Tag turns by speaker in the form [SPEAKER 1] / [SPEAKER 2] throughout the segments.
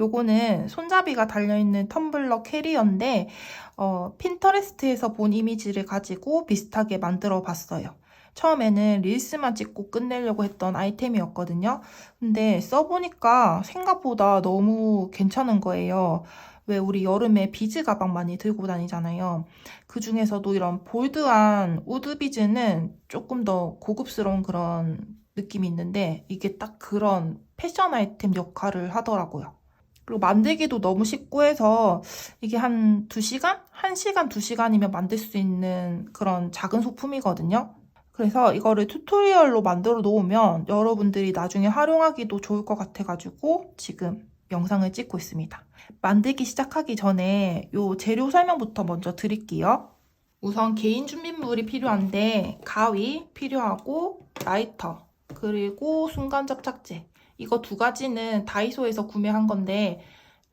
[SPEAKER 1] 요거는 손잡이가 달려있는 텀블러 캐리어인데 핀터레스트에서 본 이미지를 가지고 비슷하게 만들어 봤어요. 처음에는 릴스만 찍고 끝내려고 했던 아이템이었거든요. 근데 써보니까 생각보다 너무 괜찮은 거예요. 왜 우리 여름에 비즈 가방 많이 들고 다니잖아요. 그 중에서도 이런 볼드한 우드 비즈는 조금 더 고급스러운 그런 느낌이 있는데 이게 딱 그런 패션 아이템 역할을 하더라고요. 그리고 만들기도 너무 쉽고 해서 이게 한 2시간? 1시간, 2시간이면 만들 수 있는 그런 작은 소품이거든요. 그래서 이거를 튜토리얼로 만들어 놓으면 여러분들이 나중에 활용하기도 좋을 것 같아가지고 지금 영상을 찍고 있습니다. 만들기 시작하기 전에 이 재료 설명부터 먼저 드릴게요. 우선 개인 준비물이 필요한데 가위 필요하고 라이터 그리고 순간 접착제 이거 2가지는 다이소에서 구매한 건데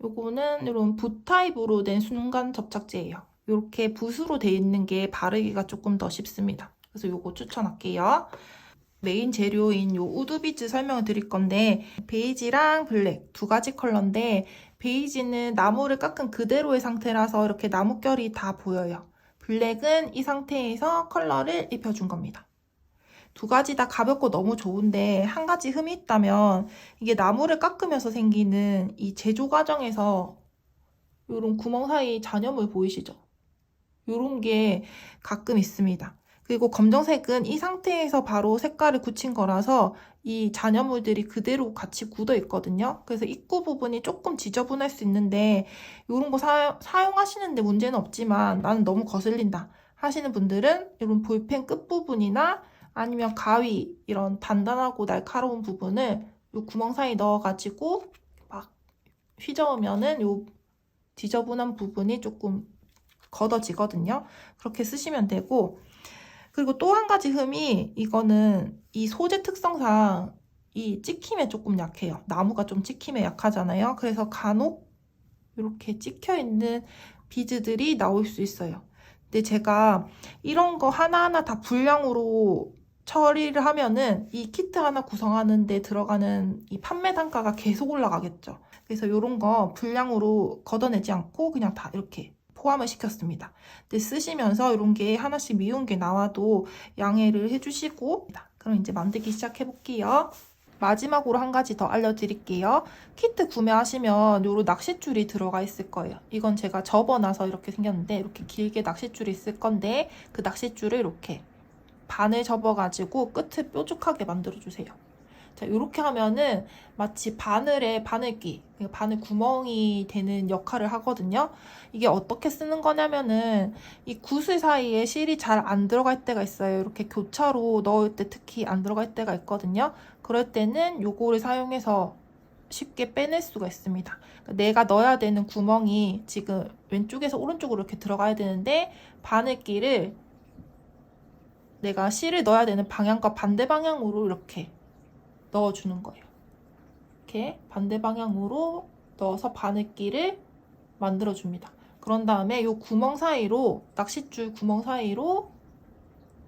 [SPEAKER 1] 요거는 이런 붓 타입으로 된 순간 접착제예요. 이렇게 붓으로 돼 있는 게 바르기가 조금 더 쉽습니다. 그래서 요거 추천할게요. 메인 재료인 요 우드비즈 설명을 드릴 건데 베이지랑 블랙 2가지 컬러인데 베이지는 나무를 깎은 그대로의 상태라서 이렇게 나뭇결이 다 보여요. 블랙은 이 상태에서 컬러를 입혀준 겁니다. 2가지 다 가볍고 너무 좋은데 한 가지 흠이 있다면 이게 나무를 깎으면서 생기는 이 제조 과정에서 이런 구멍 사이 잔여물 보이시죠? 이런 게 가끔 있습니다. 그리고 검정색은 이 상태에서 바로 색깔을 굳힌 거라서 이 잔여물들이 그대로 같이 굳어 있거든요. 그래서 입구 부분이 조금 지저분할 수 있는데 이런 거 사용하시는데 문제는 없지만 나는 너무 거슬린다 하시는 분들은 이런 볼펜 끝부분이나 아니면 가위 이런 단단하고 날카로운 부분을 이 구멍 사이 넣어가지고 막 휘저으면은 이 지저분한 부분이 조금 걷어지거든요. 그렇게 쓰시면 되고 그리고 또 한 가지 흠이 이거는 이 소재 특성상 이 찍힘에 조금 약해요. 나무가 좀 찍힘에 약하잖아요. 그래서 간혹 이렇게 찍혀있는 비즈들이 나올 수 있어요. 근데 제가 이런 거 하나하나 다 분량으로 처리를 하면은 이 키트 하나 구성하는 데 들어가는 이 판매 단가가 계속 올라가겠죠. 그래서 이런 거 분량으로 걷어내지 않고 그냥 다 이렇게 포함을 시켰습니다. 근데 쓰시면서 이런 게 하나씩 미운 게 나와도 양해를 해주시고 그럼 이제 만들기 시작해 볼게요. 마지막으로 한 가지 더 알려드릴게요. 키트 구매하시면 요런 낚싯줄이 들어가 있을 거예요. 이건 제가 접어놔서 이렇게 생겼는데 이렇게 길게 낚싯줄이 있을 건데 그 낚싯줄을 이렇게 반을 접어가지고 끝을 뾰족하게 만들어주세요. 자, 이렇게 하면은 마치 바늘에 바늘기, 바늘 구멍이 되는 역할을 하거든요. 이게 어떻게 쓰는 거냐면은 이 구슬 사이에 실이 잘 안 들어갈 때가 있어요. 이렇게 교차로 넣을 때 특히 안 들어갈 때가 있거든요. 그럴 때는 요거를 사용해서 쉽게 빼낼 수가 있습니다. 내가 넣어야 되는 구멍이 지금 왼쪽에서 오른쪽으로 이렇게 들어가야 되는데 바늘기를 내가 실을 넣어야 되는 방향과 반대 방향으로 이렇게 넣어주는 거예요. 이렇게 반대 방향으로 넣어서 바늘기를 만들어줍니다. 그런 다음에 이 구멍 사이로 낚싯줄 구멍 사이로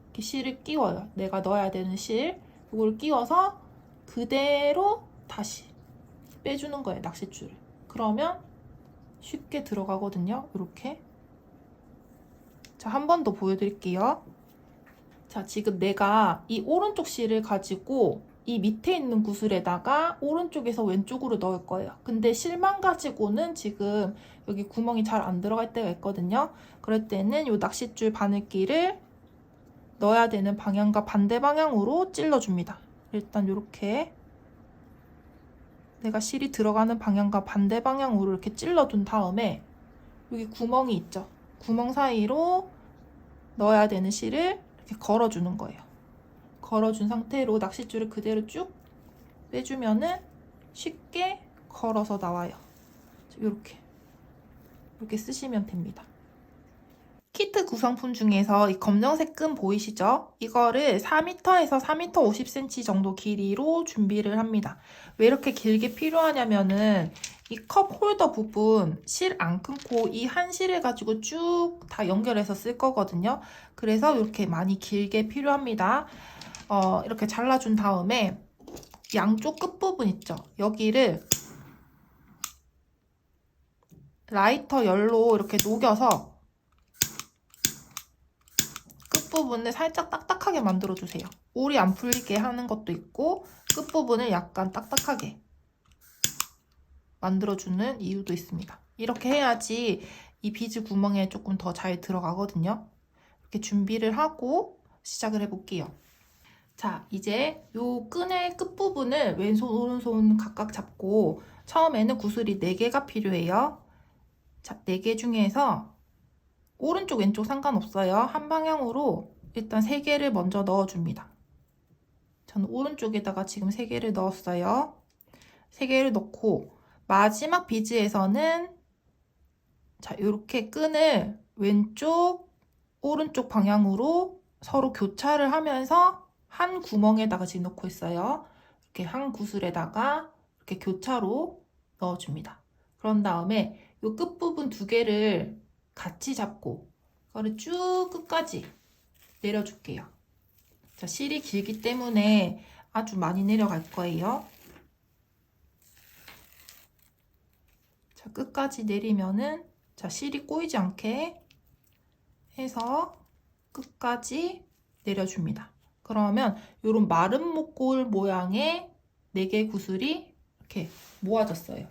[SPEAKER 1] 이렇게 실을 끼워요. 내가 넣어야 되는 실 이걸 끼워서 그대로 다시 빼주는 거예요. 낚싯줄을. 그러면 쉽게 들어가거든요. 이렇게. 자, 한 번 더 보여드릴게요. 자, 지금 내가 이 오른쪽 실을 가지고 이 밑에 있는 구슬에다가 오른쪽에서 왼쪽으로 넣을 거예요. 근데 실만 가지고는 지금 여기 구멍이 잘 안 들어갈 때가 있거든요. 그럴 때는 이 낚싯줄 바늘기를 넣어야 되는 방향과 반대 방향으로 찔러줍니다. 일단 이렇게 내가 실이 들어가는 방향과 반대 방향으로 이렇게 찔러둔 다음에 여기 구멍이 있죠. 구멍 사이로 넣어야 되는 실을 이렇게 걸어주는 거예요. 걸어준 상태로 낚싯줄을 그대로 쭉 빼주면은 쉽게 걸어서 나와요. 이렇게 쓰시면 됩니다. 키트 구성품 중에서 이 검정색 끈 보이시죠? 이거를 4m에서 4m 50cm 정도 길이로 준비를 합니다. 왜 이렇게 길게 필요하냐면은 이 컵 홀더 부분 실 안 끊고 이 한 실을 가지고 쭉 다 연결해서 쓸 거거든요. 그래서 이렇게 많이 길게 필요합니다. 이렇게 잘라준 다음에 양쪽 끝부분 있죠? 여기를 라이터 열로 이렇게 녹여서 끝부분을 살짝 딱딱하게 만들어주세요. 올이 안 풀리게 하는 것도 있고 끝부분을 약간 딱딱하게 만들어주는 이유도 있습니다. 이렇게 해야지 이 비즈 구멍에 조금 더 잘 들어가거든요. 이렇게 준비를 하고 시작을 해볼게요. 자, 이제 요 끈의 끝부분을 왼손, 오른손 각각 잡고 처음에는 구슬이 4개가 필요해요. 자, 4개 중에서 오른쪽, 왼쪽 상관없어요. 한 방향으로 일단 3개를 먼저 넣어줍니다. 저는 오른쪽에다가 지금 3개를 넣었어요. 3개를 넣고 마지막 비즈에서는 자, 이렇게 끈을 왼쪽, 오른쪽 방향으로 서로 교차를 하면서 한 구멍에다가 지금 넣고 있어요. 이렇게 한 구슬에다가 이렇게 교차로 넣어줍니다. 그런 다음에 이 끝부분 2개를 같이 잡고 그거를 쭉 끝까지 내려줄게요. 자, 실이 길기 때문에 아주 많이 내려갈 거예요. 자, 끝까지 내리면은 자, 실이 꼬이지 않게 해서 끝까지 내려줍니다. 그러면 이런 마른 목골 모양의 4개 구슬이 이렇게 모아졌어요.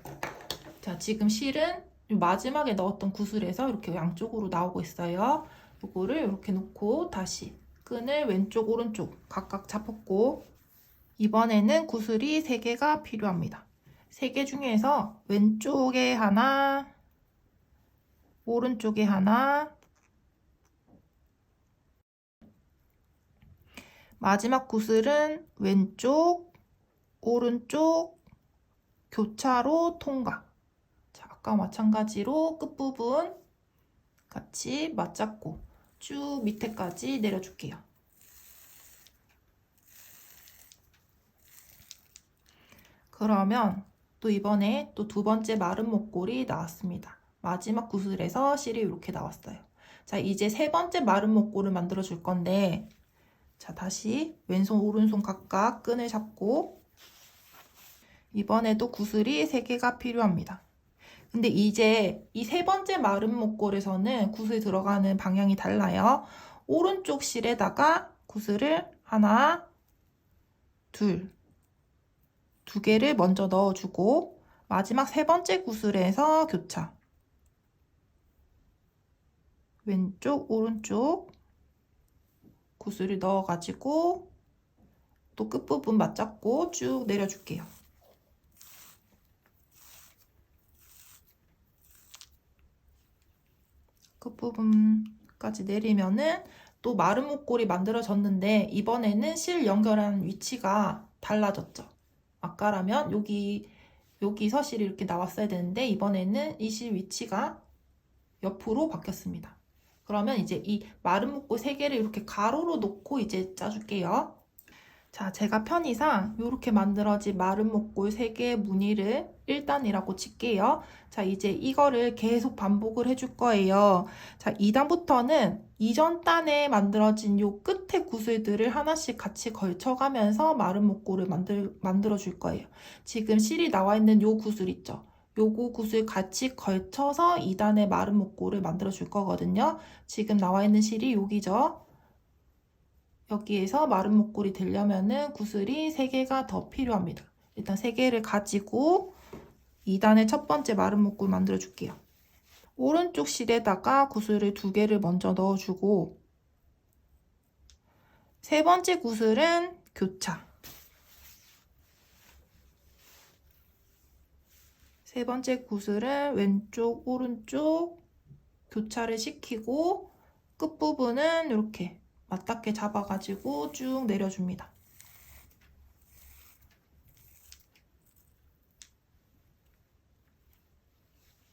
[SPEAKER 1] 자, 지금 실은 마지막에 넣었던 구슬에서 이렇게 양쪽으로 나오고 있어요. 이거를 이렇게 놓고 다시 끈을 왼쪽, 오른쪽 각각 잡았고 이번에는 구슬이 3개가 필요합니다. 3개 중에서 왼쪽에 하나, 오른쪽에 하나, 마지막 구슬은 왼쪽, 오른쪽 교차로 통과. 자, 아까 마찬가지로 끝부분 같이 맞잡고 쭉 밑에까지 내려줄게요. 그러면 또 이번에 또 2번째 마른 목골이 나왔습니다. 마지막 구슬에서 실이 이렇게 나왔어요. 자, 이제 3번째 마른 목골을 만들어 줄 건데 자, 다시 왼손, 오른손 각각 끈을 잡고 이번에도 구슬이 3개가 필요합니다. 근데 이제 이 3번째 마른 목골에서는 구슬이 들어가는 방향이 달라요. 오른쪽 실에다가 구슬을 하나, 둘, 2개를 먼저 넣어주고 마지막 3번째 구슬에서 교차. 왼쪽, 오른쪽 구슬을 넣어가지고 또 끝부분 맞잡고 쭉 내려줄게요. 끝부분까지 내리면은 또 마른 목골이 만들어졌는데 이번에는 실 연결한 위치가 달라졌죠. 아까라면 여기서 실이 이렇게 나왔어야 되는데 이번에는 이 실 위치가 옆으로 바뀌었습니다. 그러면 이제 이 마른 목골 3개를 이렇게 가로로 놓고 이제 짜줄게요. 자, 제가 편의상 이렇게 만들어진 마른 목골 3개의 무늬를 1단이라고 칠게요. 자, 이제 이거를 계속 반복을 해줄 거예요. 자, 2단부터는 이전 단에 만들어진 요 끝에 구슬들을 하나씩 같이 걸쳐가면서 마른 목골을 만들어 줄 거예요. 지금 실이 나와 있는 요 구슬 있죠? 요거 구슬 같이 걸쳐서 2단의 마른 목골을 만들어 줄 거거든요. 지금 나와 있는 실이 여기죠. 여기에서 마른 목골이 되려면은 구슬이 3개가 더 필요합니다. 일단 3개를 가지고 2단의 첫 번째 마른 목골 만들어 줄게요. 오른쪽 실에다가 구슬을 2개를 먼저 넣어주고 3번째 구슬은 교차. 3번째 구슬은 왼쪽, 오른쪽 교차를 시키고 끝부분은 이렇게 맞닿게 잡아가지고 쭉 내려줍니다.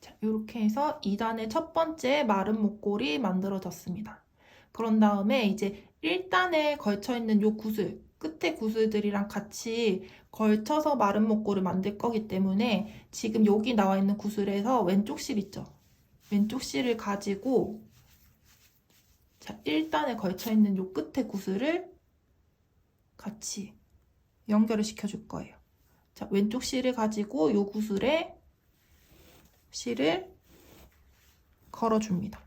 [SPEAKER 1] 자, 이렇게 해서 2단의 첫 번째 마른 목골이 만들어졌습니다. 그런 다음에 이제 1단에 걸쳐있는 요 구슬, 끝에 구슬들이랑 같이 걸쳐서 마른 목골을 만들 거기 때문에 지금 여기 나와 있는 구슬에서 왼쪽 실 있죠? 왼쪽 실을 가지고 자, 1단에 걸쳐있는 요 끝에 구슬을 같이 연결을 시켜줄 거예요. 자, 왼쪽 실을 가지고 요 구슬에 실을 걸어줍니다.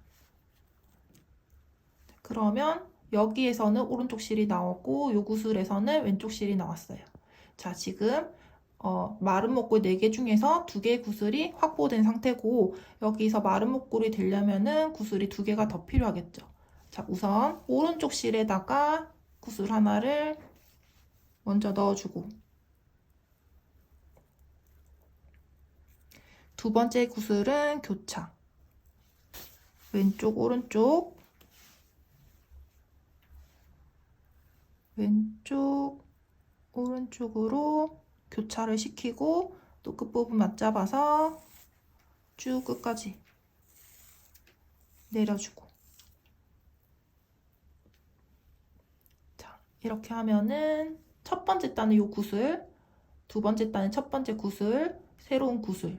[SPEAKER 1] 그러면 여기에서는 오른쪽 실이 나오고 요 구슬에서는 왼쪽 실이 나왔어요. 자, 지금 마른 목골 4개 중에서 2개의 구슬이 확보된 상태고 여기서 마른 목골이 되려면은 구슬이 2개가 더 필요하겠죠. 자, 우선 오른쪽 실에다가 구슬 하나를 먼저 넣어주고 두 번째 구슬은 교차. 왼쪽, 오른쪽, 왼쪽, 오른쪽으로 교차를 시키고 또 끝부분 맞잡아서 쭉 끝까지 내려주고. 자, 이렇게 하면은 첫 번째 단은 요 구슬, 두 번째 단은 첫 번째 구슬, 새로운 구슬.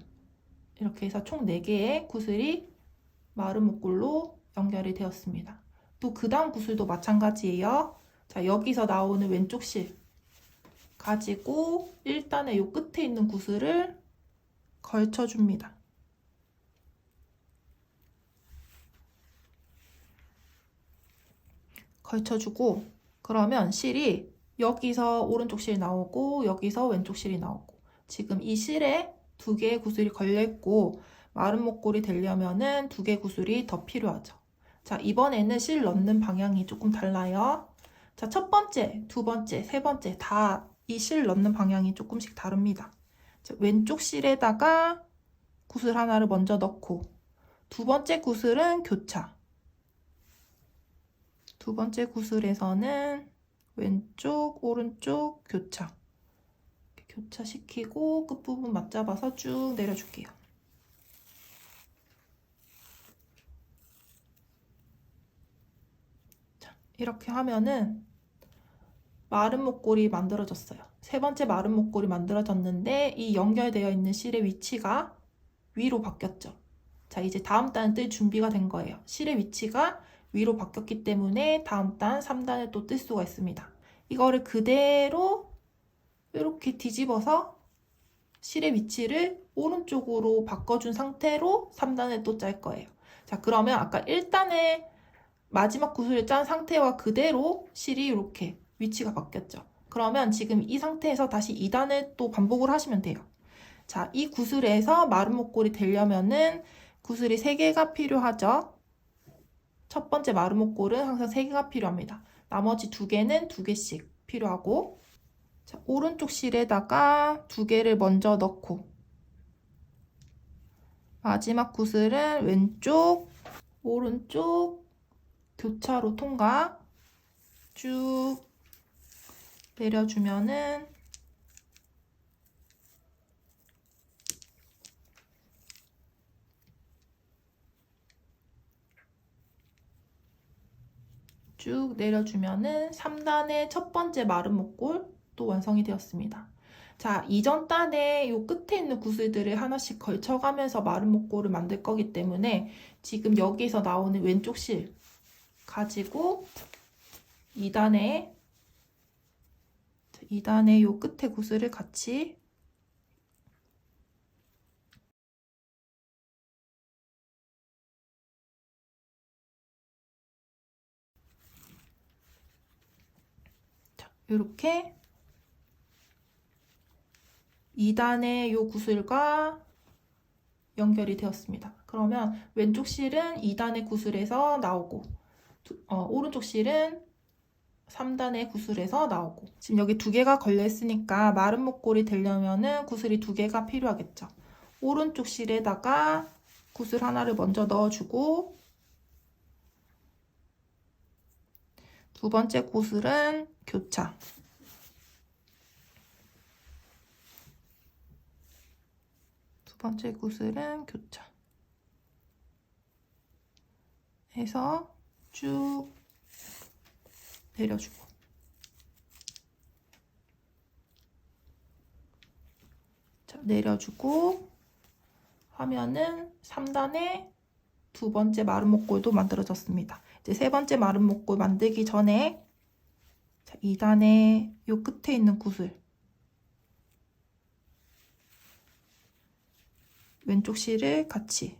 [SPEAKER 1] 이렇게 해서 총 4개의 구슬이 마른 목골로 연결이 되었습니다. 또 그 다음 구슬도 마찬가지예요. 자, 여기서 나오는 왼쪽 실 가지고 1단의 요 끝에 있는 구슬을 걸쳐줍니다. 걸쳐주고 그러면 실이 여기서 오른쪽 실 나오고 여기서 왼쪽 실이 나오고 지금 이 실에 2개의 구슬이 걸려있고 마른 목골이 되려면은 2개의 구슬이 더 필요하죠. 자, 이번에는 실 넣는 방향이 조금 달라요. 자, 첫 번째, 두 번째, 세 번째 다 이 실 넣는 방향이 조금씩 다릅니다. 자, 왼쪽 실에다가 구슬 하나를 먼저 넣고 두 번째 구슬은 교차. 두 번째 구슬에서는 왼쪽, 오른쪽 교차. 교차시키고 끝부분 맞잡아서 쭉 내려줄게요. 자, 이렇게 하면은 마른 목골이 만들어졌어요. 세 번째 마른 목골이 만들어졌는데 이 연결되어 있는 실의 위치가 위로 바뀌었죠. 자, 이제 다음 단 뜰 준비가 된 거예요. 실의 위치가 위로 바뀌었기 때문에 다음 단 3단을 또 뜰 수가 있습니다. 이거를 그대로 이렇게 뒤집어서 실의 위치를 오른쪽으로 바꿔준 상태로 3단을 또 짤 거예요. 자, 그러면 아까 1단에 마지막 구슬을 짠 상태와 그대로 실이 이렇게 위치가 바뀌었죠. 그러면 지금 이 상태에서 다시 2단을 또 반복을 하시면 돼요. 자, 이 구슬에서 마른 목골이 되려면은 구슬이 3개가 필요하죠. 첫 번째 마른 목골은 항상 3개가 필요합니다. 나머지 2개는 2개씩 필요하고 자, 오른쪽 실에다가 2개를 먼저 넣고 마지막 구슬은 왼쪽, 오른쪽 교차로 통과 쭉 내려주면은 쭉 내려주면은 3단의 첫 번째 마른 목골 또 완성이 되었습니다. 자, 이전 단에 요 끝에 있는 구슬들을 하나씩 걸쳐가면서 마른 목골을 만들 거기 때문에 지금 여기서 나오는 왼쪽 실 가지고 2단에 요 끝에 구슬을 같이 이렇게 2단의 요 구슬과 연결이 되었습니다. 그러면 왼쪽 실은 2단의 구슬에서 나오고 오른쪽 실은 3단의 구슬에서 나오고 지금 여기 2개가 걸려 있으니까 마른 목골이 되려면은 구슬이 2개가 필요하겠죠. 오른쪽 실에다가 구슬 하나를 먼저 넣어주고 두 번째 구슬은 교차. 두 번째 구슬은 교차. 해서 쭉 내려주고. 자, 내려주고 하면은 3단에 두 번째 마른 목골도 만들어졌습니다. 이제 세 번째 마른 목골 만들기 전에 2단에 요 끝에 있는 구슬 왼쪽 실을 같이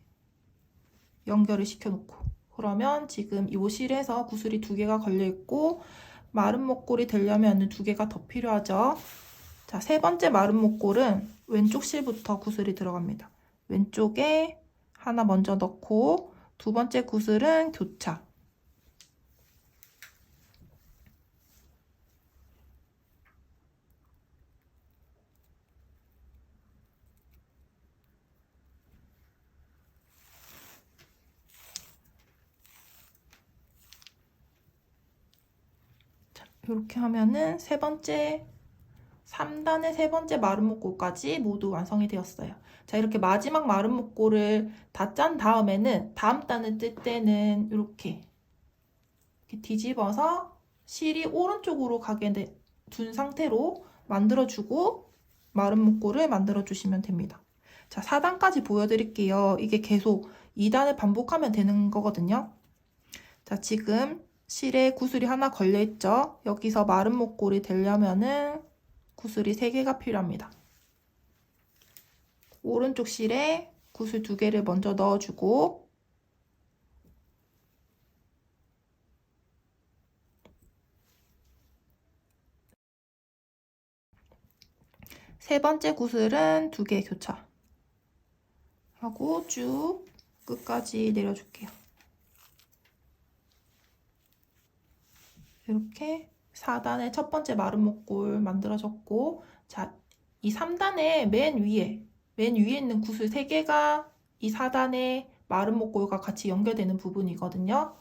[SPEAKER 1] 연결을 시켜놓고, 그러면 지금 이 실에서 구슬이 2개가 걸려있고 마른 목골이 되려면 2개가 더 필요하죠. 자, 3번째 마른 목골은 왼쪽 실부터 구슬이 들어갑니다. 왼쪽에 하나 먼저 넣고 2번째 구슬은 교차. 이렇게 하면은 3단의 3번째 마른 목골까지 모두 완성이 되었어요. 자, 이렇게 마지막 마른 목골을 다 짠 다음에는 다음 단을 뜰 때는 이렇게 뒤집어서 실이 오른쪽으로 가게 둔 상태로 만들어주고 마른 목골을 만들어주시면 됩니다. 자, 4단까지 보여드릴게요. 이게 계속 2단을 반복하면 되는 거거든요. 자, 지금 실에 구슬이 하나 걸려있죠? 여기서 마른 목골이 되려면은 구슬이 3개가 필요합니다. 오른쪽 실에 구슬 2개를 먼저 넣어주고 세 번째 구슬은 2개 교차 하고 쭉 끝까지 내려줄게요. 이렇게 4단의 첫 번째 마른 목골 만들어졌고, 자, 이 3단의 맨 위에 있는 구슬 3개가 이 4단의 마른 목골과 같이 연결되는 부분이거든요.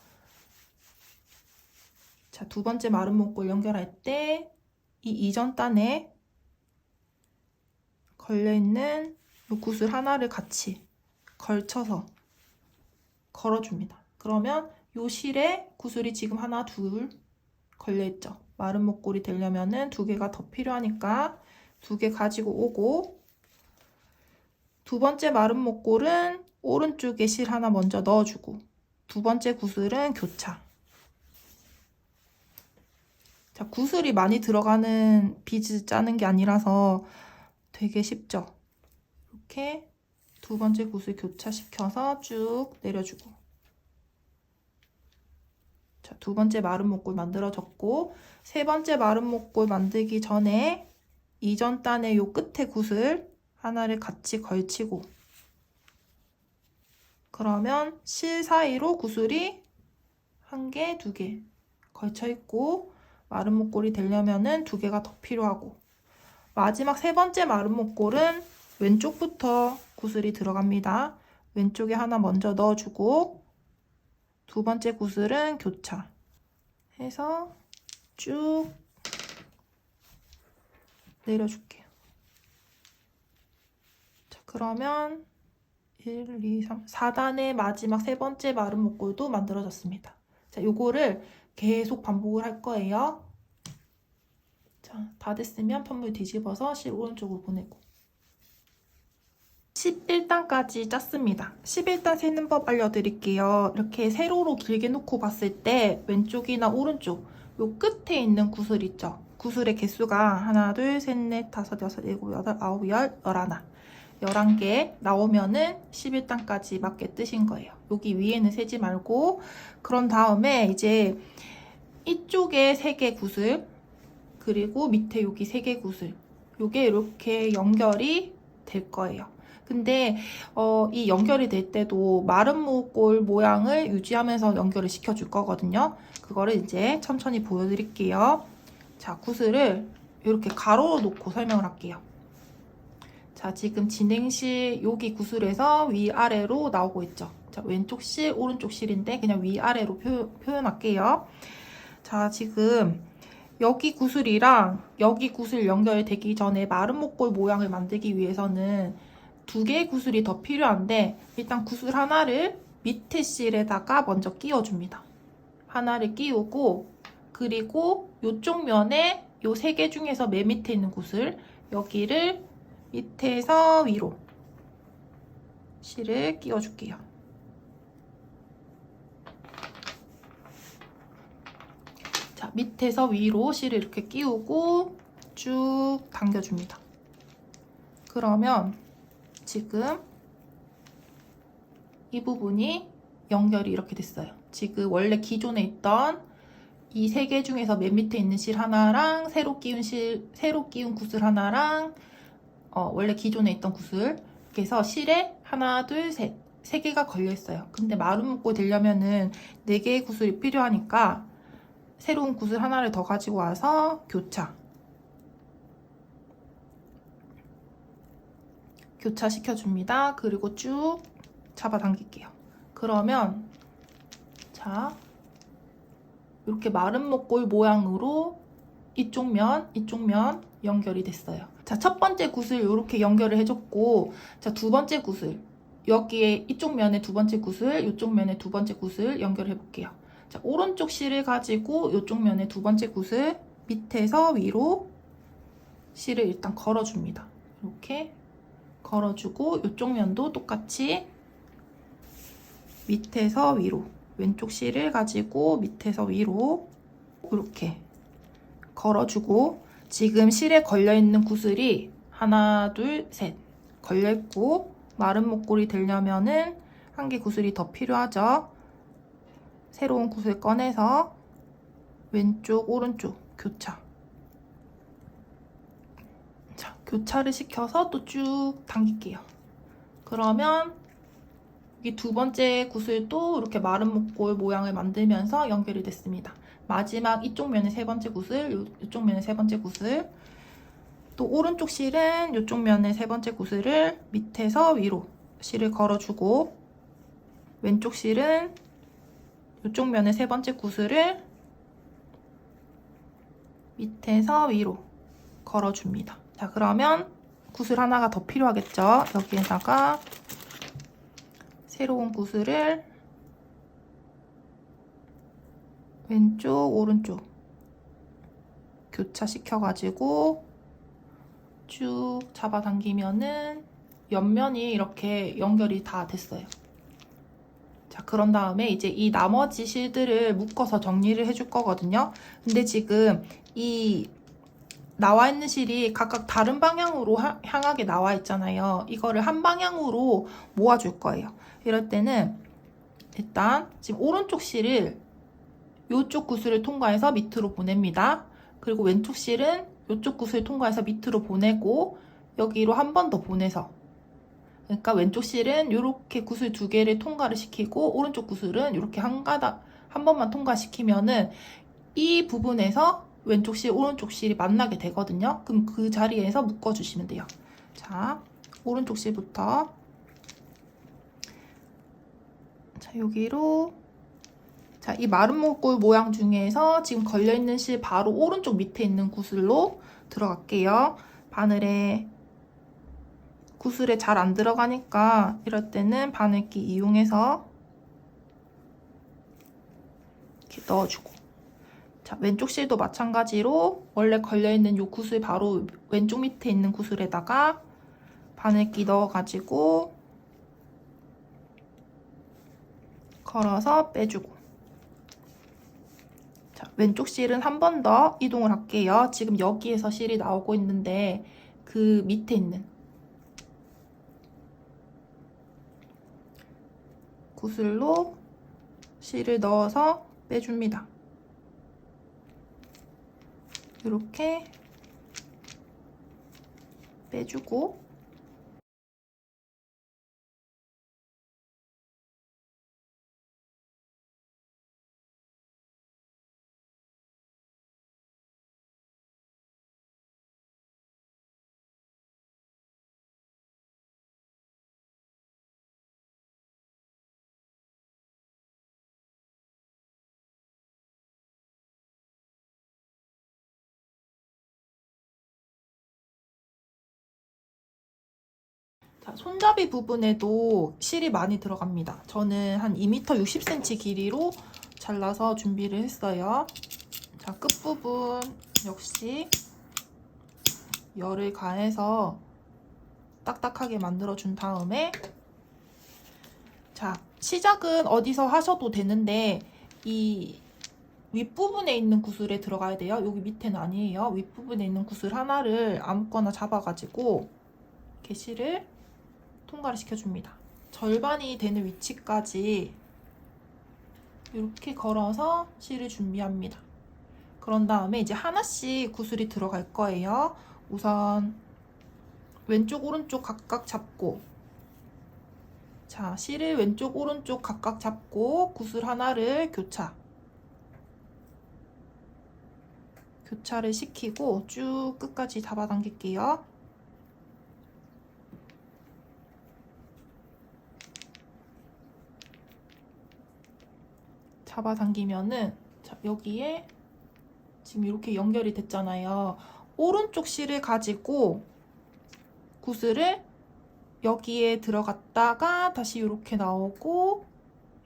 [SPEAKER 1] 자, 2번째 마른 목골 연결할 때 이 이전 단에 걸려있는 이 구슬 하나를 같이 걸쳐서 걸어줍니다. 그러면 이 실에 구슬이 지금 하나, 둘 걸려있죠. 마른 목골이 되려면은 2개가 더 필요하니까 2개 가지고 오고, 2번째 마른 목골은 오른쪽에 실 하나 먼저 넣어주고 2번째 구슬은 교차. 자, 구슬이 많이 들어가는 비즈 짜는 게 아니라서 되게 쉽죠. 이렇게 2번째 구슬 교차시켜서 쭉 내려주고, 자, 2번째 마른 목골 만들어졌고, 3번째 마른 목골 만들기 전에 이전 단의 요 끝에 구슬 하나를 같이 걸치고, 그러면 실 사이로 구슬이 1개, 2개 걸쳐 있고 마른 목골이 되려면은 2개가 더 필요하고, 마지막 3번째 마른 목골은 왼쪽부터 구슬이 들어갑니다. 왼쪽에 하나 먼저 넣어주고 2번째 구슬은 교차 해서 쭉 내려줄게요. 자, 그러면 1, 2, 3, 4단의 마지막 3번째 마른 목골도 만들어졌습니다. 자, 요거를 계속 반복을 할 거예요. 자, 다 됐으면 편물 뒤집어서 실 오른쪽으로 보내고 11단까지 짰습니다. 11단 세는 법 알려드릴게요. 이렇게 세로로 길게 놓고 봤을 때 왼쪽이나 오른쪽 요 끝에 있는 구슬 있죠? 구슬의 개수가 하나, 둘, 셋, 넷, 다섯, 여섯, 일곱, 여덟, 아홉, 열, 열하나 11개 나오면은 11단까지 맞게 뜨신 거예요. 여기 위에는 세지 말고, 그런 다음에 이제 이쪽에 3개 구슬, 그리고 밑에 여기 3개 구슬, 요게 이렇게 연결이 될 거예요. 근데 이 연결이 될 때도 마른 목골 모양을 유지하면서 연결을 시켜줄 거거든요. 그거를 이제 천천히 보여드릴게요. 자, 구슬을 이렇게 가로로 놓고 설명을 할게요. 자, 지금 진행실 여기 구슬에서 위아래로 나오고 있죠. 자, 왼쪽 실, 오른쪽 실인데 그냥 위아래로 표현할게요. 자, 지금 여기 구슬이랑 여기 구슬 연결되기 전에 마른 목골 모양을 만들기 위해서는 2개의 구슬이 더 필요한데, 일단 구슬 하나를 밑에 실에다가 먼저 끼워줍니다. 하나를 끼우고, 그리고 이쪽 면에 이 3개 중에서 맨 밑에 있는 구슬, 여기를 밑에서 위로 실을 끼워줄게요. 자, 밑에서 위로 실을 이렇게 끼우고 쭉 당겨줍니다. 그러면 지금 이 부분이 연결이 이렇게 됐어요. 지금 원래 기존에 있던 이 세 개 중에서 맨 밑에 있는 실 하나랑 새로 끼운 구슬 하나랑 원래 기존에 있던 구슬, 이렇게 해서 실에 하나, 둘, 셋, 세 개가 걸려 있어요. 근데 마름 묶고 되려면은 4개의 구슬이 필요하니까 새로운 구슬 하나를 더 가지고 와서 교차 시켜줍니다. 그리고 쭉 잡아당길게요. 그러면 자, 이렇게 마름 목골 모양으로 이쪽 면 연결이 됐어요. 자, 첫 번째 구슬 이렇게 연결을 해줬고, 자, 두 번째 구슬, 여기에 이쪽 면에 두 번째 구슬, 이쪽 면에 두 번째 구슬 연결해 볼게요. 자, 오른쪽 실을 가지고 이쪽 면에 두 번째 구슬, 밑에서 위로 실을 일단 걸어줍니다. 이렇게 걸어주고, 이쪽 면도 똑같이 밑에서 위로, 왼쪽 실을 가지고 밑에서 위로 이렇게 걸어주고, 지금 실에 걸려있는 구슬이 하나, 둘, 셋 걸려있고, 마름 목골이 되려면은 한 개 구슬이 더 필요하죠. 새로운 구슬 꺼내서 왼쪽, 오른쪽 교차. 자, 교차를 시켜서 또 쭉 당길게요. 그러면 이 두 번째 구슬도 이렇게 마름 목골 모양을 만들면서 연결이 됐습니다. 마지막 이쪽 면에 세 번째 구슬, 이쪽 면에 세 번째 구슬, 또 오른쪽 실은 이쪽 면에 세 번째 구슬을 밑에서 위로 실을 걸어주고, 왼쪽 실은 이쪽 면에 세 번째 구슬을 밑에서 위로 걸어줍니다. 자, 그러면 구슬 하나가 더 필요하겠죠? 여기에다가 새로운 구슬을 왼쪽, 오른쪽 교차시켜가지고 쭉 잡아당기면은 옆면이 이렇게 연결이 다 됐어요. 자, 그런 다음에 이제 이 나머지 실들을 묶어서 정리를 해줄 거거든요. 근데 지금 이 나와 있는 실이 각각 다른 방향으로 향하게 나와 있잖아요. 이거를 한 방향으로 모아줄 거예요. 이럴 때는 일단 지금 오른쪽 실을 이쪽 구슬을 통과해서 밑으로 보냅니다. 그리고 왼쪽 실은 이쪽 구슬을 통과해서 밑으로 보내고, 여기로 한 번 더 보내서, 그러니까 왼쪽 실은 이렇게 구슬 두 개를 통과를 시키고, 오른쪽 구슬은 이렇게 한 번만 통과시키면은 이 부분에서 왼쪽 실, 오른쪽 실이 만나게 되거든요. 그럼 그 자리에서 묶어주시면 돼요. 자, 오른쪽 실부터, 자, 여기로, 자, 이 마름 목골 모양 중에서 지금 걸려있는 실 바로 오른쪽 밑에 있는 구슬로 들어갈게요. 바늘에 구슬에 잘 안 들어가니까 이럴 때는 바늘기 이용해서 이렇게 넣어주고, 자, 왼쪽 실도 마찬가지로 원래 걸려있는 이 구슬 바로 왼쪽 밑에 있는 구슬에다가 바늘기 넣어가지고 걸어서 빼주고, 자, 왼쪽 실은 한 번 더 이동을 할게요. 지금 여기에서 실이 나오고 있는데 그 밑에 있는 구슬로 실을 넣어서 빼줍니다. 이렇게 빼주고, 자, 손잡이 부분에도 실이 많이 들어갑니다. 저는 한 2m 60cm 길이로 잘라서 준비를 했어요. 자, 끝부분 역시 열을 가해서 딱딱하게 만들어준 다음에, 자, 시작은 어디서 하셔도 되는데 이 윗부분에 있는 구슬에 들어가야 돼요. 여기 밑에는 아니에요. 윗부분에 있는 구슬 하나를 아무거나 잡아가지고 게시를 통과를 시켜줍니다. 절반이 되는 위치까지 이렇게 걸어서 실을 준비합니다. 그런 다음에 이제 하나씩 구슬이 들어갈 거예요. 우선 왼쪽 오른쪽 각각 잡고, 자, 실을 왼쪽 오른쪽 각각 잡고 구슬 하나를 교차를 시키고 쭉 끝까지 잡아당길게요. 잡아당기면은, 자, 여기에 지금 이렇게 연결이 됐잖아요. 오른쪽 실을 가지고 구슬을 여기에 들어갔다가 다시 이렇게 나오고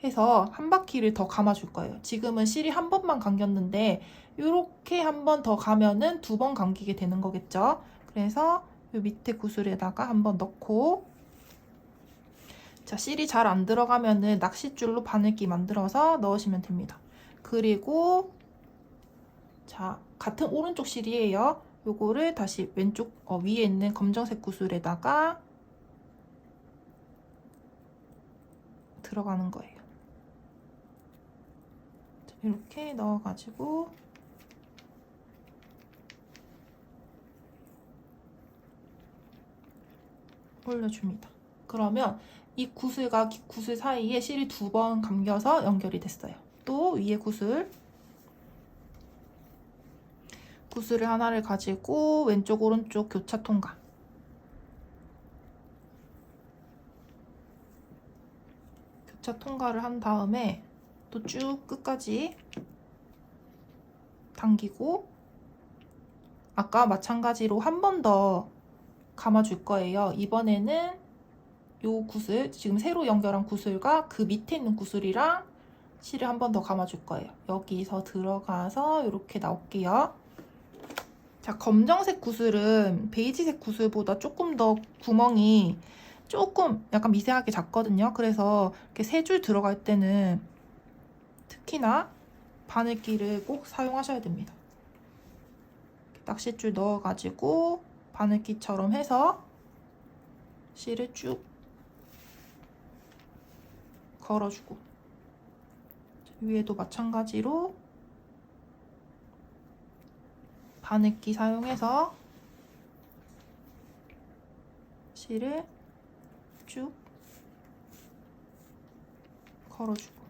[SPEAKER 1] 해서 한 바퀴를 더 감아줄 거예요. 지금은 실이 한 번만 감겼는데 이렇게 한 번 더 가면은 2번 감기게 되는 거겠죠. 그래서 이 밑에 구슬에다가 한 번 넣고, 자, 실이 잘 안 들어가면은 낚싯줄로 바늘기 만들어서 넣으시면 됩니다. 그리고 자, 같은 오른쪽 실이에요. 요거를 다시 왼쪽 위에 있는 검정색 구슬에다가 들어가는 거예요. 자, 이렇게 넣어가지고 올려줍니다. 그러면 이 구슬과 구슬 사이에 실이 2번 감겨서 연결이 됐어요. 또 위에 구슬을 하나를 가지고 왼쪽 오른쪽 교차 통과, 교차 통과를 한 다음에 또 쭉 끝까지 당기고, 아까 마찬가지로 한 번 더 감아줄 거예요. 이번에는 요 구슬, 지금 새로 연결한 구슬과 그 밑에 있는 구슬이랑 실을 한 번 더 감아줄 거예요. 여기서 들어가서 이렇게 나올게요. 자, 검정색 구슬은 베이지색 구슬보다 조금 더 구멍이 조금 약간 미세하게 작거든요. 그래서 이렇게 3줄 들어갈 때는 특히나 바늘기를 꼭 사용하셔야 됩니다. 낚싯줄 넣어가지고 바늘기처럼 해서 실을 쭉 걸어주고, 위에도 마찬가지로 바늘기 사용해서 실을 쭉 걸어주고,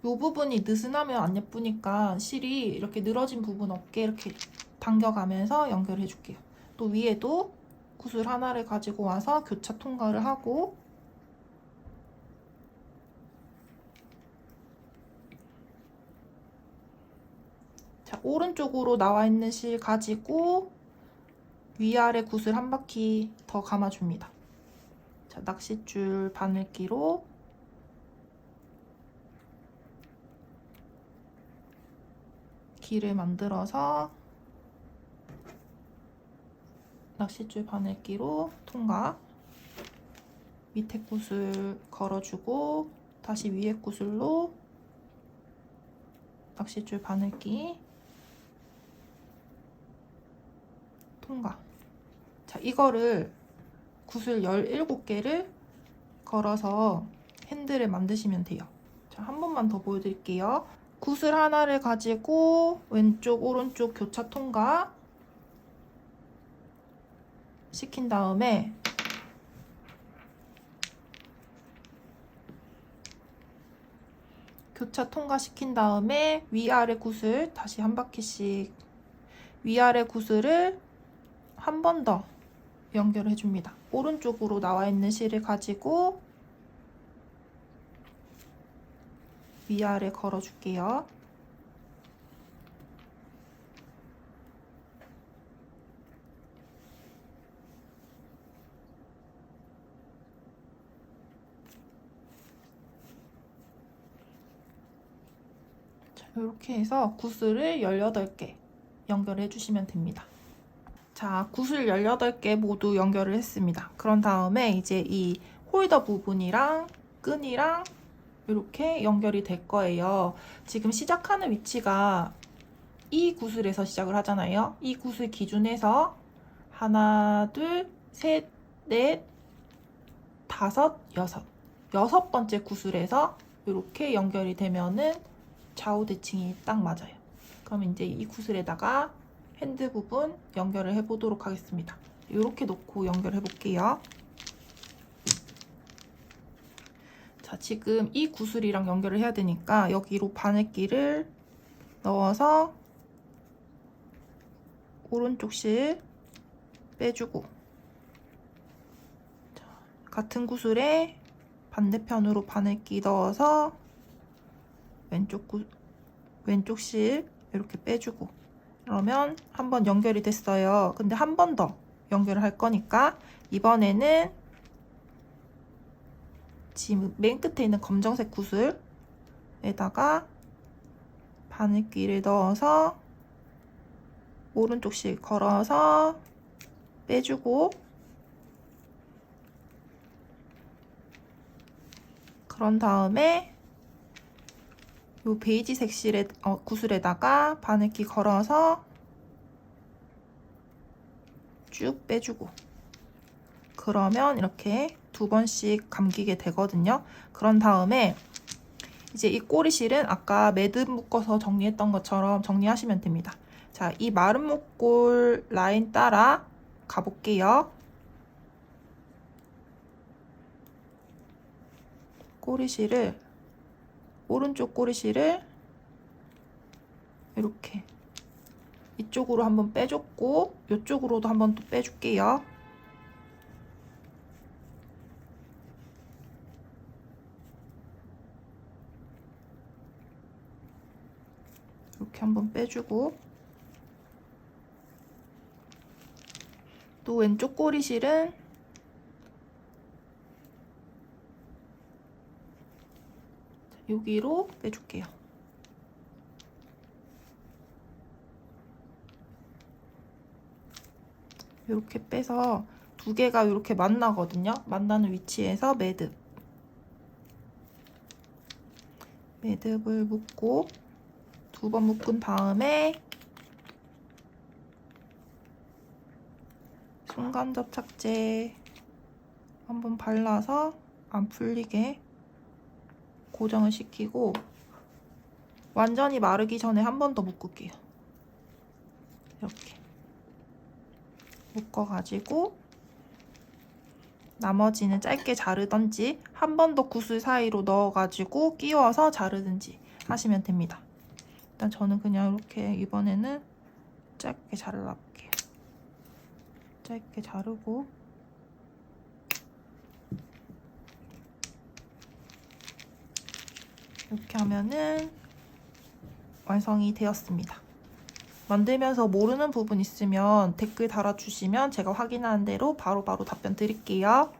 [SPEAKER 1] 이 부분이 느슨하면 안 예쁘니까 실이 이렇게 늘어진 부분 없게 이렇게 당겨가면서 연결해 줄게요. 또 위에도 구슬 하나를 가지고 와서 교차 통과를 하고, 자, 오른쪽으로 나와 있는 실 가지고 위아래 구슬 한 바퀴 더 감아줍니다. 자, 낚싯줄 바늘기로 길을 만들어서 낚싯줄 바늘기로 통과, 밑에 구슬 걸어주고 다시 위에 구슬로 낚싯줄 바늘기 통과. 자, 이거를 구슬 17개를 걸어서 핸들을 만드시면 돼요. 자, 한 번만 더 보여드릴게요. 구슬 하나를 가지고 왼쪽 오른쪽 교차 통과 시킨 다음에 교차 통과시킨 다음에 위아래 구슬 다시 한 바퀴씩 위아래 구슬을 한 번 더 연결해 줍니다. 오른쪽으로 나와 있는 실을 가지고 위아래 걸어 줄게요. 이렇게 해서 구슬을 18개 연결해 주시면 됩니다. 자, 구슬 18개 모두 연결을 했습니다. 그런 다음에 이제 이 홀더 부분이랑 끈이랑 이렇게 연결이 될 거예요. 지금 시작하는 위치가 이 구슬에서 시작을 하잖아요. 이 구슬 기준에서 하나, 둘, 셋, 넷, 다섯, 여섯 6번째 구슬에서 이렇게 연결이 되면은 좌우 대칭이 딱 맞아요. 그럼 이제 이 구슬에다가 핸드 부분 연결을 해보도록 하겠습니다. 이렇게 놓고 연결해 볼게요. 자, 지금 이 구슬이랑 연결을 해야 되니까 여기로 바늘기를 넣어서 오른쪽 실 빼주고, 자, 같은 구슬에 반대편으로 바늘기 넣어서 왼쪽 실 이렇게 빼주고, 그러면 한번 연결이 됐어요. 근데 한 번 더 연결을 할 거니까 이번에는 지금 맨 끝에 있는 검정색 구슬에다가 바늘기를 넣어서 오른쪽 실 걸어서 빼주고, 그런 다음에 요 베이지색 구슬에다가 바늘기 걸어서 쭉 빼주고, 그러면 이렇게 2번씩 감기게 되거든요. 그런 다음에 이제 이 꼬리실은 아까 매듭 묶어서 정리했던 것처럼 정리하시면 됩니다. 자, 이 마름 목골 라인 따라 가볼게요. 오른쪽 꼬리실을 이렇게 이쪽으로 한번 빼줬고, 이쪽으로도 한번 또 빼줄게요. 이렇게 한번 빼주고, 또 왼쪽 꼬리실은 여기로 빼줄게요. 이렇게 빼서 두 개가 이렇게 만나거든요. 만나는 위치에서 매듭을 묶고, 2번 묶은 다음에 순간 접착제 한번 발라서 안 풀리게 고정을 시키고, 완전히 마르기 전에 한 번 더 묶을게요. 이렇게 묶어가지고 나머지는 짧게 자르던지 한 번 더 구슬 사이로 넣어가지고 끼워서 자르든지 하시면 됩니다. 일단 저는 그냥 이렇게 이번에는 짧게 잘라볼게요. 짧게 자르고, 이렇게 하면은 완성이 되었습니다. 만들면서 모르는 부분 있으면 댓글 달아주시면 제가 확인하는 대로 바로바로 답변 드릴게요.